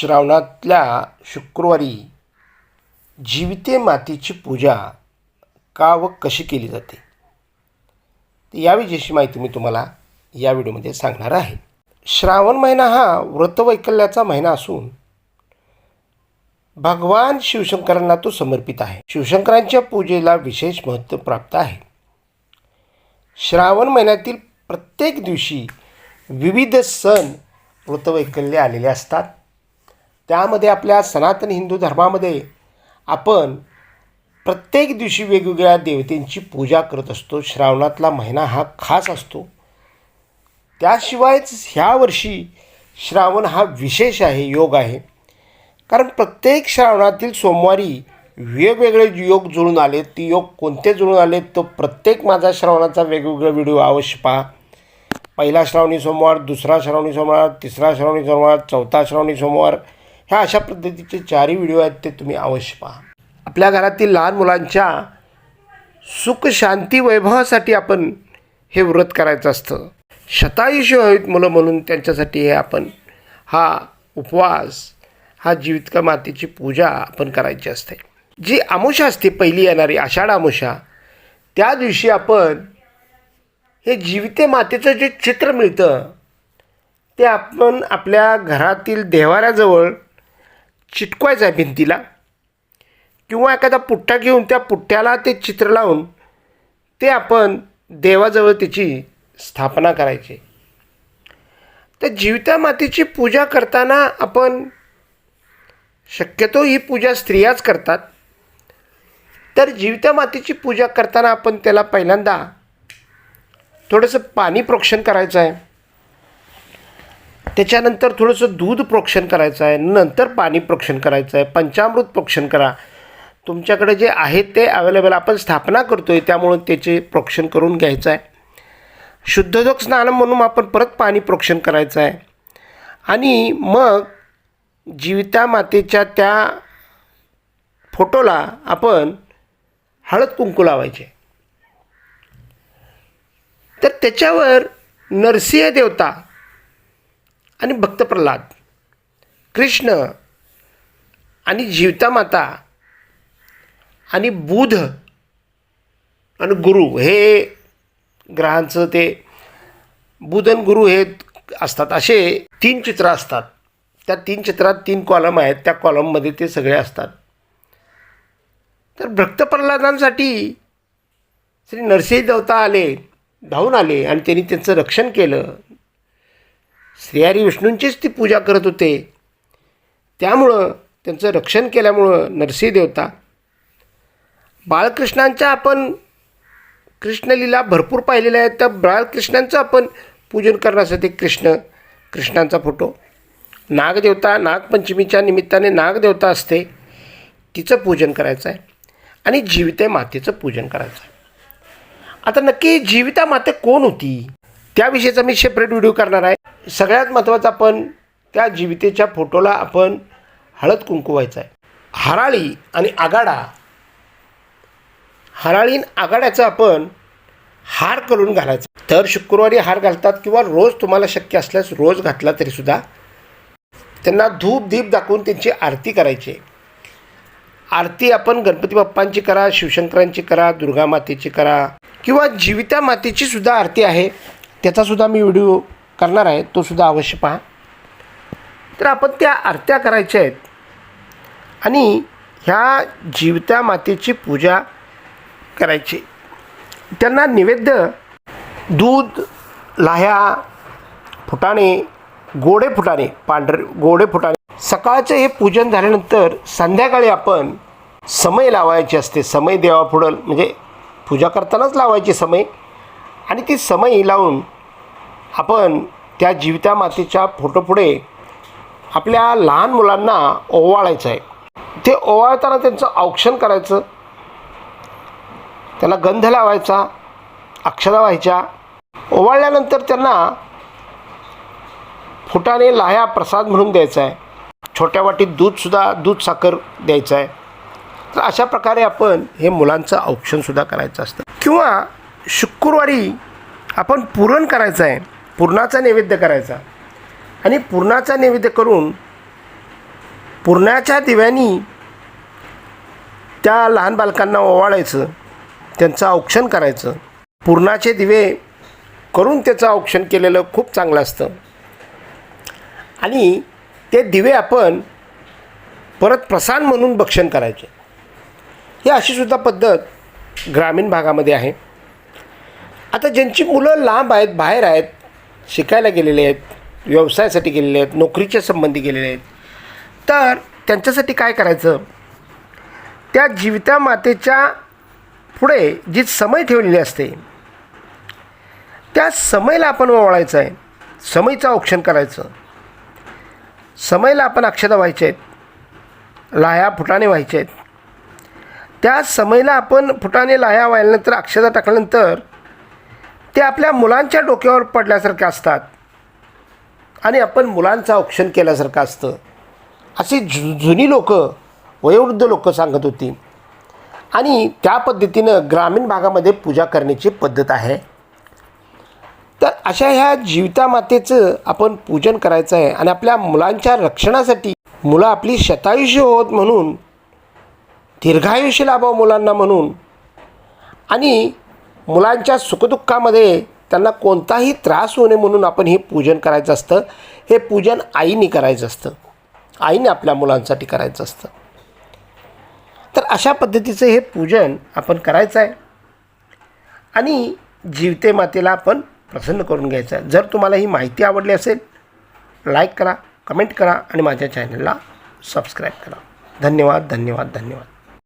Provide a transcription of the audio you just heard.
श्रावणातल्या शुक्रवारी जीविते मातेची पूजा का व कशी केली जाते याविषयीची माहिती मी तुम्हाला या व्हिडिओमध्ये सांगणार आहे. श्रावण महिना हा व्रतवैकल्याचा महिना असून भगवान शिवशंकरांना तो समर्पित आहे. शिवशंकरांच्या पूजेला विशेष महत्त्व प्राप्त आहे. श्रावण महिन्यातील प्रत्येक दिवशी विविध सण व्रतवैकल्य आलेले असतात. त्यामध्ये आपल्या सनातन हिंदू धर्मामध्ये आपण प्रत्येक दिवशी वेगवेगळ्या देवतेंची पूजा करत असतो. श्रावणातला महिना हा खास असतो. त्याशिवायच ह्या वर्षी श्रावण हा विशेष आहे, योग आहे. कारण प्रत्येक श्रावणातील सोमवारी वेगवेगळे योग जुळून आले. ती योग कोणते जुळून आले तो प्रत्येक माझा श्रावणाचा वेगवेगळा व्हिडिओ अवश्य पहा. पहिला श्रावणी सोमवार, दुसरा श्रावणी सोमवार, तिसरा श्रावणी सोमवार, चौथा श्रावणी सोमवार, ह्या अशा पद्धतीचे 4 व्हिडिओ आहेत, ते तुम्ही अवश्य पहा. आपल्या घरातील लहान मुलांच्या सुख शांती वैभवासाठी आपण हे व्रत करायचं असतं. शतायुषी व्हावीत मुलं म्हणून त्यांच्यासाठी हे आपण हा उपवास, हा जीवितका मातेची पूजा आपण करायची असते. जी अमावस्या असते पहिली येणारी आषाढ अमावस्या, त्या दिवशी आपण हे जीविते मातेचं जे चित्र मिळतं ते आपण आपल्या घरातील देव्हाऱ्याजवळ चिटकवायचं आहे भिंतीला, किंवा एखादा पुठ्ठा घेऊन त्या पुठ्ठ्याला ते चित्र लावून ते आपण देवाजवळ त्याची स्थापना करायची. तर जीविता मातेची पूजा करताना आपण शक्यतो ही पूजा स्त्रियाच करतात. तर जीविता मातेची पूजा करताना आपण त्याला पहिल्यांदा थोडंसं पाणी प्रोक्षण करायचं आहे. त्याच्यानंतर थोडंसं दूध प्रोक्षण करायचं आहे. नंतर पाणी प्रोक्षण करायचं आहे. पंचामृत प्रोक्षण करा. तुमच्याकडे जे आहे ते अवेलेबल, आपण स्थापना करतो आहे त्यामुळं त्याचे प्रोक्षण करून घ्यायचं आहे. शुद्धोदक स्नान म्हणून आपण परत पाणी प्रोक्षण करायचं आहे. आणि मग जीविता मातेच्या त्या फोटोला आपण हळद कुंकू लावायचे. तर त्याच्यावर नरसिंह देवता आणि भक्त प्रल्हाद, कृष्ण आणि जीविता माता आणि बुध आणि गुरु, हे ग्रहांचं ते बुध आणि गुरु हे असतात. असे 3 चित्र असतात. त्या 3 चित्रात 3 कॉलम आहेत. त्या कॉलममध्ये ते सगळे असतात. तर भक्त प्रल्हादांसाठी श्री नरसिंह देवता धावून आले आणि त्यांनी त्यांचं रक्षण केलं. श्रीहरी विष्णूंचीच ती पूजा करत होते. त्यामुळं त्यांचं रक्षण केल्यामुळं नरसिंह देवता, बाळकृष्णांच्या आपण कृष्णलीला भरपूर पाहिलेल्या आहेत. त्या बाळकृष्णांचं आपण पूजन करण्यासाठी कृष्णांचा फोटो, नागदेवता, नागपंचमीच्या निमित्ताने नागदेवता असते, तिचं पूजन करायचं आहे. आणि जीविते मातेचं पूजन करायचं आहे. आता नक्की जीविता माता कोण होती त्याविषयीचा मी सेपरेट व्हिडिओ करणार आहे. सगळ्यात महत्त्वाचं, आपण त्या जीवितेच्या फोटोला आपण हळद कुंकू व्हायचं आहे. हराळी आणि आगाड्याचा आपण हार करून घालायचा. तर शुक्रवारी हार घालतात किंवा रोज तुम्हाला शक्य असल्यास रोज घातला तरीसुद्धा त्यांना धूप दीप दाखवून त्यांची आरती करायची. आरती आपण गणपती बाप्पांची करा, शिवशंकरांची करा, दुर्गा मातेची करा, किंवा जीविता मातेची सुद्धा आरती आहे, त्याचासुद्धा मी व्हिडिओ करणार आहे, तो सुद्धा अवश्य पहा. तर आपण त्या आरत्या करायच्या आहेत आणि ह्या जीविता मातेची पूजा करायची. त्यांना नैवेद्य दूध, लाह्या, फुटाणे, गोडे फुटाणे. सकाळचं हे पूजन झाल्यानंतर संध्याकाळी आपण समय लावायची असते. समय देवापुढं म्हणजे पूजा करतानाच लावायची समय. आणि ती समय लावून आपण त्या जीविता मातेच्या फोटोपुढे आपल्या लहान मुलांना ओवाळायचं आहे. ते ओवाळताना त्यांचं औक्षण करायचं, त्यांना गंध लावायचा, अक्षता व्हायच्या. ओवाळल्यानंतर त्यांना फुटाणे, लाह्या प्रसाद म्हणून द्यायचा आहे. छोट्या वाटीत दूध साखर द्यायचं आहे. तर अशा प्रकारे आपण हे मुलांचं औक्षणसुद्धा करायचं असतं. किंवा शुक्रवारी आपण पुरण करायचं आहे, पुरणाचा नैवेद्य करायचा. आणि पुरणाचा नैवेद्य करून पुरणाच्या दिव्यांनी त्या लहान बालकांना ओवाळायचं, त्यांचं औक्षण करायचं. पुरणाचे दिवे करून त्याचं औक्षण केलेलं खूप चांगलं असतं आणि ते दिवे आपण परत प्रसाद म्हणून भक्षण करायचे. ही अशीसुद्धा पद्धत ग्रामीण भागामध्ये आहे. आता ज्यांची मुलं लांब आहेत, बाहेर आहेत, शिकायला गेलेले आहेत, व्यवसायासाठी गेलेले आहेत, नोकरीच्या संबंधी गेलेले आहेत, तर त्यांच्यासाठी काय करायचं, त्या जीविता मातेच्या पुढे जी समय ठेवलेली असते त्या समयला आपण ओवाळायचं आहे. समयचं औक्षण करायचं. समयला आपण अक्षता व्हायच्या आहेत, लाह्या फुटाणे व्हायचे आहेत. त्या समयला आपण फुटाणे लाह्या वाहिल्यानंतर अक्षता टाकल्यानंतर ते आपल्या मुलांच्या डोक्यावर पडल्यासारखे असतात आणि आपण मुलांचं औक्षण केल्यासारखं असतं, अशी जुनी लोक, वयोवृद्ध लोक सांगत होती. आणि त्या पद्धतीनं ग्रामीण भागामध्ये पूजा करण्याची पद्धत आहे. तर अशा ह्या जीविता मातेचं आपण पूजन करायचं आहे आणि आपल्या मुलांच्या रक्षणासाठी, मुलं आपली शतायुषी होत म्हणून, दीर्घायुष्य लाभावं मुलांना म्हणून, आणि मुलांच्या सुखदुःखामध्ये त्यांना कोणताही त्रास होऊ नये म्हणून आपण हे पूजन करायचं असतं. हे पूजन आईने करायचं असतं, आईने आपल्या मुलांसाठी करायचं असतं. तर अशा पद्धतीचं हे पूजन आपण करायचं आहे आणि जीवते मातेला आपण प्रसन्न करून घ्यायचं आहे. जर तुम्हाला ही माहिती आवडली असेल, लाईक करा, कमेंट करा आणि माझ्या चॅनलला सबस्क्राईब करा. धन्यवाद, धन्यवाद, धन्यवाद.